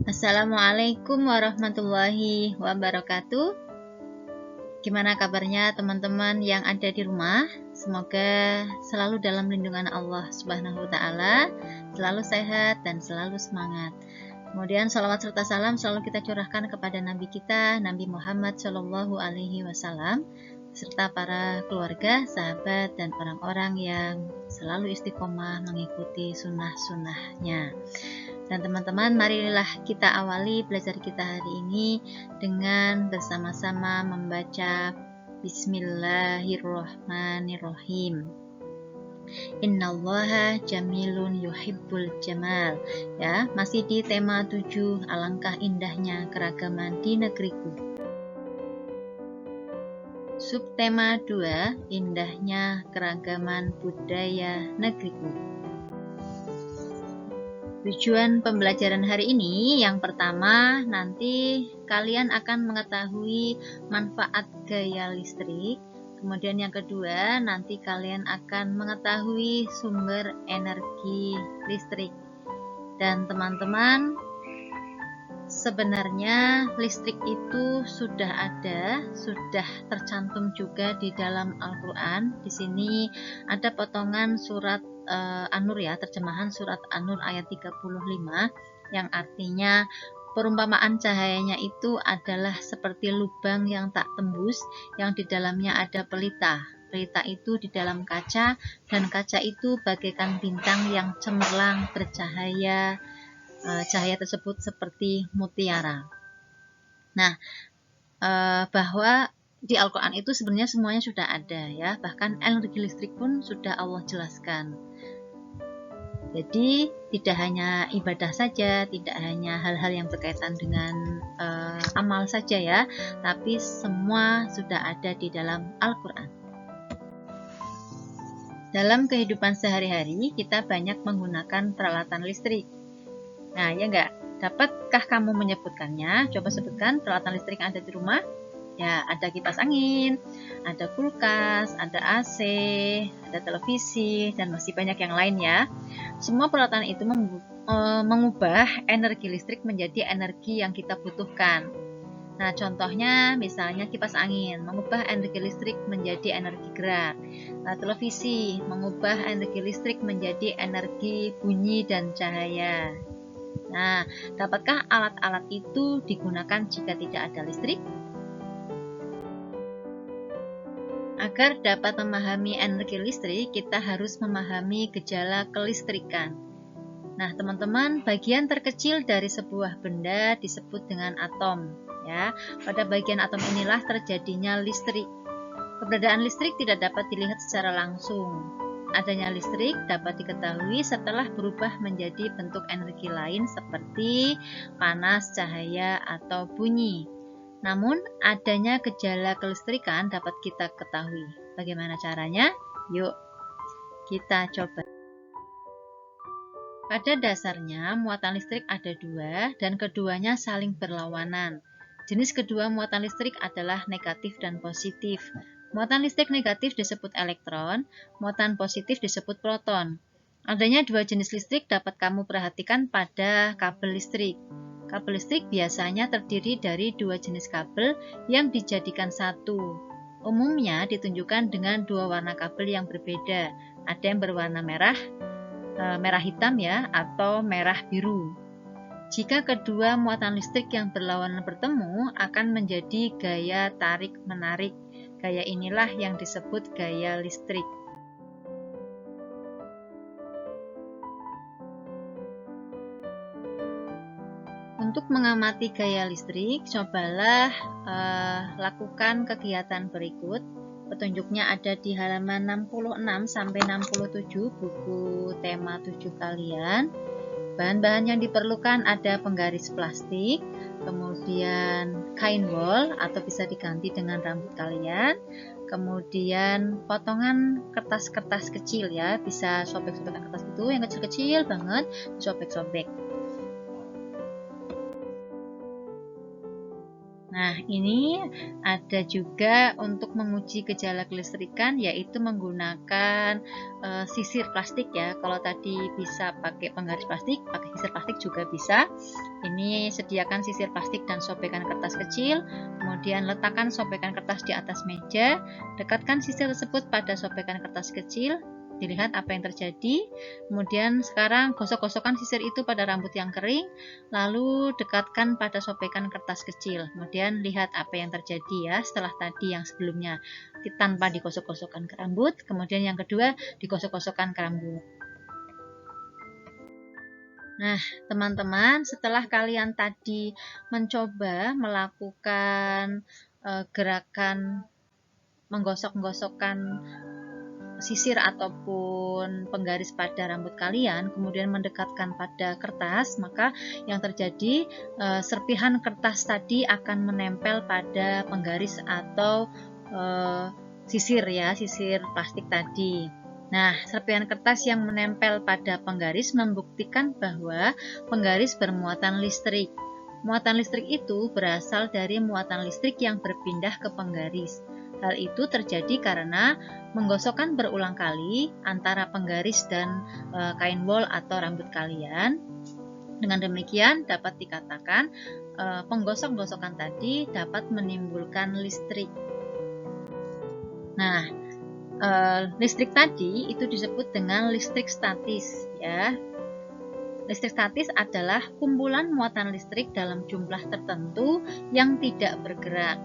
Assalamualaikum warahmatullahi wabarakatuh. Gimana kabarnya teman-teman yang ada di rumah? Semoga selalu dalam lindungan Allah Subhanahu wa Ta'ala, selalu sehat dan selalu semangat. Kemudian salawat serta salam selalu kita curahkan kepada Nabi kita, Nabi Muhammad Shallallahu Alaihi Wasallam, serta para keluarga, sahabat, dan orang-orang yang selalu istiqomah mengikuti sunnah-sunnahnya. Dan teman-teman, marilah kita awali belajar kita hari ini dengan bersama-sama membaca Bismillahirrohmanirrohim. Innallaha jamilun yuhibbul jamal. Ya, masih di tema 7, alangkah indahnya keragaman di negeriku. Subtema 2, indahnya keragaman budaya negeriku. Tujuan pembelajaran hari ini, yang pertama, nanti kalian akan mengetahui manfaat gaya listrik. Kemudian yang kedua, nanti kalian akan mengetahui sumber energi listrik. Dan teman-teman, sebenarnya listrik itu sudah ada, sudah tercantum juga di dalam Al-Quran. Di sini ada potongan surat An-Nur ya, terjemahan surat An-Nur ayat 35 yang artinya perumpamaan cahayanya itu adalah seperti lubang yang tak tembus, yang di dalamnya ada pelita. Pelita itu di dalam kaca, dan kaca itu bagaikan bintang yang cemerlang bercahaya. Cahaya tersebut seperti mutiara. Nah, bahwa di Al-Quran itu sebenarnya semuanya sudah ada ya, bahkan energi listrik pun sudah Allah jelaskan. Jadi tidak hanya ibadah saja, tidak hanya hal-hal yang berkaitan dengan amal saja ya, tapi semua sudah ada di dalam Al-Quran. Dalam kehidupan sehari-hari kita banyak menggunakan peralatan listrik. Nah, ya enggak? Dapatkah kamu menyebutkannya? Coba sebutkan peralatan listrik yang ada di rumah. Ya, ada kipas angin, ada kulkas, ada AC, ada televisi, dan masih banyak yang lain ya. Semua peralatan itu mengubah energi listrik menjadi energi yang kita butuhkan. Nah, contohnya misalnya kipas angin mengubah energi listrik menjadi energi gerak. Nah, televisi mengubah energi listrik menjadi energi bunyi dan cahaya. Nah, dapatkah alat-alat itu digunakan jika tidak ada listrik? Agar dapat memahami energi listrik, kita harus memahami gejala kelistrikan. Nah, teman-teman, bagian terkecil dari sebuah benda disebut dengan atom. Ya, pada bagian atom inilah terjadinya listrik. Keberadaan listrik tidak dapat dilihat secara langsung. Adanya listrik dapat diketahui setelah berubah menjadi bentuk energi lain seperti panas, cahaya, atau bunyi. Namun, adanya gejala kelistrikan dapat kita ketahui. Bagaimana caranya? Yuk, kita coba. Pada dasarnya, muatan listrik ada dua, dan keduanya saling berlawanan. Jenis kedua muatan listrik adalah negatif dan positif. Muatan listrik negatif disebut elektron, muatan positif disebut proton. Adanya dua jenis listrik dapat kamu perhatikan pada kabel listrik. Kabel listrik biasanya terdiri dari dua jenis kabel yang dijadikan satu. Umumnya ditunjukkan dengan dua warna kabel yang berbeda. Ada yang berwarna merah hitam ya, atau merah biru. Jika kedua muatan listrik yang berlawanan bertemu, akan menjadi gaya tarik-menarik. Gaya inilah yang disebut gaya listrik. Untuk mengamati gaya listrik, cobalah lakukan kegiatan berikut. Petunjuknya ada di halaman 66 sampai 67 buku tema 7 kalian. Bahan-bahan yang diperlukan ada penggaris plastik, kemudian kain wol atau bisa diganti dengan rambut kalian, kemudian potongan kertas-kertas kecil ya, bisa sobek-sobek kertas itu yang kecil-kecil banget, sobek-sobek. Nah, ini ada juga untuk menguji gejala kelistrikan, yaitu menggunakan sisir plastik ya. Kalau tadi bisa pakai penggaris plastik, pakai sisir plastik juga bisa. Ini sediakan sisir plastik dan sobekan kertas kecil, kemudian letakkan sobekan kertas di atas meja, dekatkan sisir tersebut pada sobekan kertas kecil. Dilihat apa yang terjadi. Kemudian sekarang gosok-gosokkan sisir itu pada rambut yang kering, lalu dekatkan pada sobekan kertas kecil. Kemudian lihat apa yang terjadi ya setelah tadi yang sebelumnya tanpa digosok-gosokkan ke rambut, kemudian yang kedua digosok-gosokkan ke rambut. Nah, teman-teman, setelah kalian tadi mencoba melakukan gerakan menggosok-gosokkan sisir ataupun penggaris pada rambut kalian, kemudian mendekatkan pada kertas, maka yang terjadi serpihan kertas tadi akan menempel pada penggaris atau sisir ya, sisir plastik tadi. Nah, serpihan kertas yang menempel pada penggaris membuktikan bahwa penggaris bermuatan listrik. Muatan listrik itu berasal dari muatan listrik yang berpindah ke penggaris. Hal itu terjadi karena menggosokkan berulang kali antara penggaris dan kain wol atau rambut kalian. Dengan demikian dapat dikatakan penggosok-gosokan tadi dapat menimbulkan listrik. Nah, listrik tadi itu disebut dengan listrik statis ya. Listrik statis adalah kumpulan muatan listrik dalam jumlah tertentu yang tidak bergerak.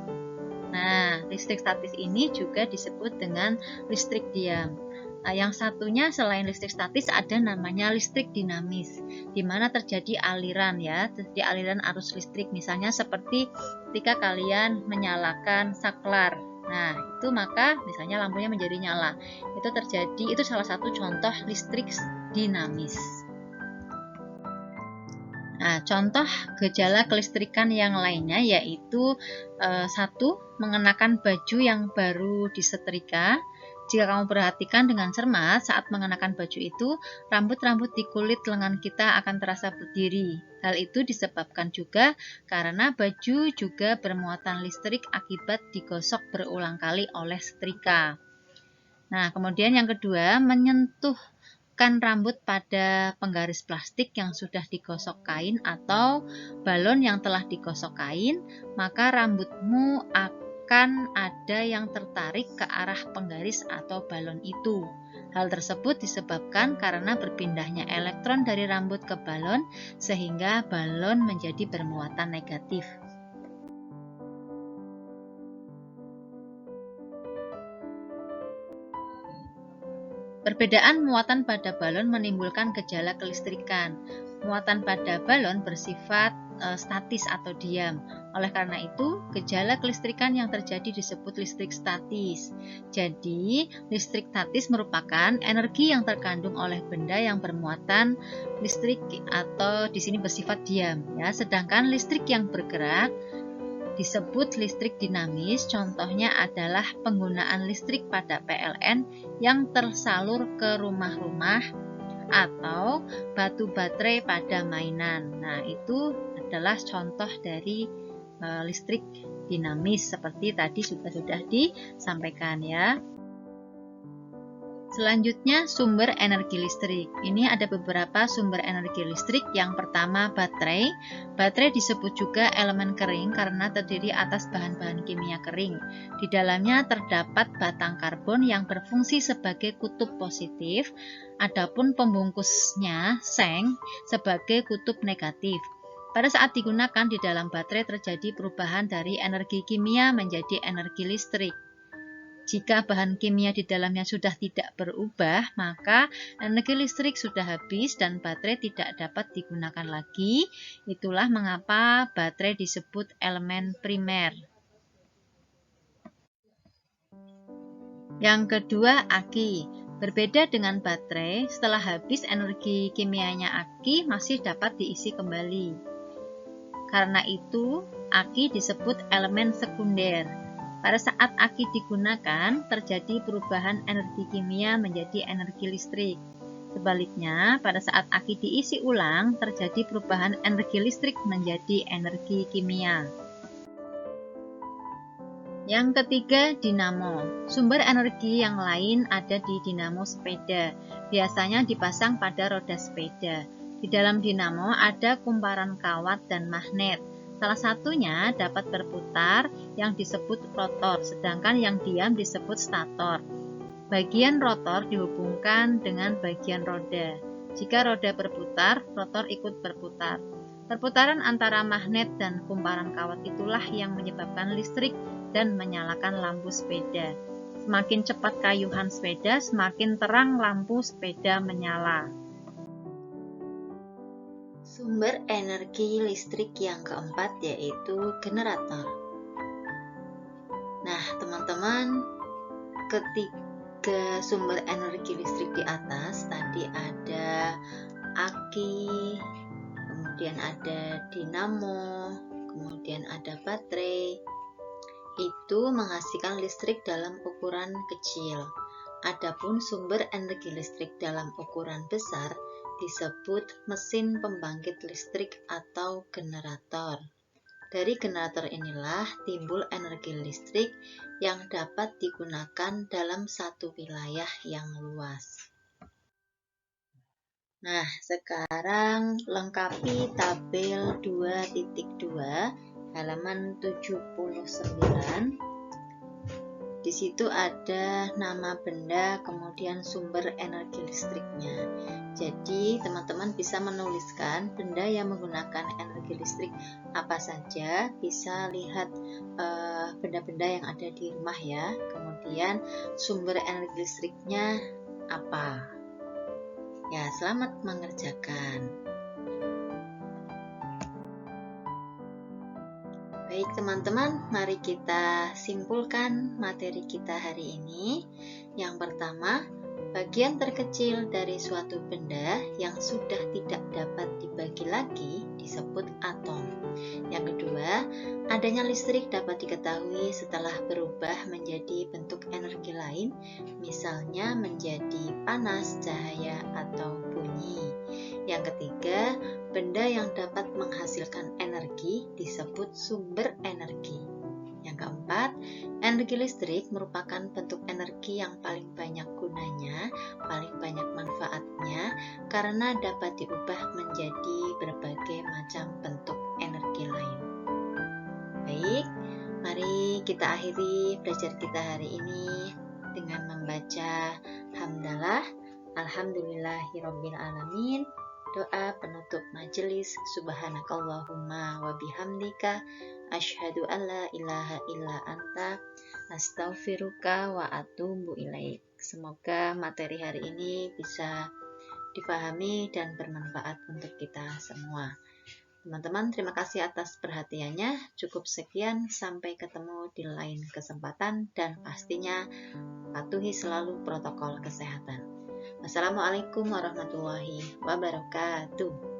Nah, listrik statis ini juga disebut dengan listrik diam. Nah, yang satunya selain listrik statis ada namanya listrik dinamis, di mana terjadi aliran ya, terjadi aliran arus listrik. Misalnya seperti ketika kalian menyalakan saklar. Nah, itu maka misalnya lampunya menjadi nyala. Itu salah satu contoh listrik dinamis. Nah, contoh gejala kelistrikan yang lainnya yaitu 1. Mengenakan baju yang baru disetrika. Jika kamu perhatikan dengan cermat saat mengenakan baju itu, rambut-rambut di kulit lengan kita akan terasa berdiri. Hal itu disebabkan juga karena baju juga bermuatan listrik akibat digosok berulang kali oleh setrika. Nah, kemudian yang kedua, menyentuh rambut pada penggaris plastik yang sudah digosok kain atau balon yang telah digosok kain, maka rambutmu akan ada yang tertarik ke arah penggaris atau balon itu. Hal tersebut disebabkan karena berpindahnya elektron dari rambut ke balon sehingga balon menjadi bermuatan negatif. Perbedaan muatan pada balon menimbulkan gejala kelistrikan. Muatan pada balon bersifat statis atau diam. Oleh karena itu, gejala kelistrikan yang terjadi disebut listrik statis. Jadi, listrik statis merupakan energi yang terkandung oleh benda yang bermuatan listrik atau di sini bersifat diam, ya. Sedangkan listrik yang bergerak disebut listrik dinamis. Contohnya adalah penggunaan listrik pada PLN yang tersalur ke rumah-rumah atau batu baterai pada mainan. Nah, itu adalah contoh dari listrik dinamis seperti tadi sudah disampaikan ya. Selanjutnya, sumber energi listrik. Ini ada beberapa sumber energi listrik. Yang pertama, baterai. Baterai disebut juga elemen kering karena terdiri atas bahan-bahan kimia kering. Di dalamnya terdapat batang karbon yang berfungsi sebagai kutub positif, adapun pembungkusnya seng sebagai kutub negatif. Pada saat digunakan di dalam baterai terjadi perubahan dari energi kimia menjadi energi listrik. Jika bahan kimia di dalamnya sudah tidak berubah, maka energi listrik sudah habis dan baterai tidak dapat digunakan lagi. Itulah mengapa baterai disebut elemen primer. Yang kedua, aki. Berbeda dengan baterai, setelah habis energi kimianya aki masih dapat diisi kembali. Karena itu, aki disebut elemen sekunder. Pada saat aki digunakan, terjadi perubahan energi kimia menjadi energi listrik. Sebaliknya, pada saat aki diisi ulang, terjadi perubahan energi listrik menjadi energi kimia. Yang ketiga, dinamo. Sumber energi yang lain ada di dinamo sepeda. Biasanya dipasang pada roda sepeda. Di dalam dinamo ada kumparan kawat dan magnet. Salah satunya dapat berputar yang disebut rotor, sedangkan yang diam disebut stator. Bagian rotor dihubungkan dengan bagian roda. Jika roda berputar, rotor ikut berputar. Perputaran antara magnet dan kumparan kawat itulah yang menyebabkan listrik dan menyalakan lampu sepeda. Semakin cepat kayuhan sepeda, semakin terang lampu sepeda menyala. Sumber energi listrik yang keempat yaitu generator. Nah, teman-teman, ketiga sumber energi listrik di atas tadi ada aki, kemudian ada dinamo, kemudian ada baterai. Itu menghasilkan listrik dalam ukuran kecil. Adapun sumber energi listrik dalam ukuran besar disebut mesin pembangkit listrik atau generator. Dari generator inilah timbul energi listrik yang dapat digunakan dalam satu wilayah yang luas. Nah, sekarang lengkapi tabel 2.2 halaman 79. Di situ ada nama benda, kemudian sumber energi listriknya. Jadi, teman-teman bisa menuliskan benda yang menggunakan energi listrik apa saja. Bisa lihat benda-benda yang ada di rumah ya. Kemudian sumber energi listriknya apa? Ya, selamat mengerjakan. Baik teman-teman, mari kita simpulkan materi kita hari ini. Yang pertama, bagian terkecil dari suatu benda yang sudah tidak dapat dibagi lagi disebut atom. Yang kedua, adanya listrik dapat diketahui setelah berubah menjadi bentuk energi lain, misalnya menjadi panas, cahaya, atau bunyi. Yang ketiga, benda yang dapat menghasilkan energi disebut sumber energi. Yang keempat, energi listrik merupakan bentuk energi yang paling banyak gunanya, paling banyak manfaatnya, karena dapat diubah menjadi berbagai macam bentuk energi lain. Baik, mari kita akhiri belajar kita hari ini dengan membaca hamdalah, alhamdulillahirabbil alamin. Doa penutup majelis, subhanakallahumma wa bihamdika asyhadu an la ilaha illa anta astaghfiruka wa atubu ilaik. Semoga materi hari ini bisa dipahami dan bermanfaat untuk kita semua. Teman-teman, terima kasih atas perhatiannya. Cukup sekian, sampai ketemu di lain kesempatan, dan pastinya patuhi selalu protokol kesehatan. Wassalamualaikum warahmatullahi wabarakatuh.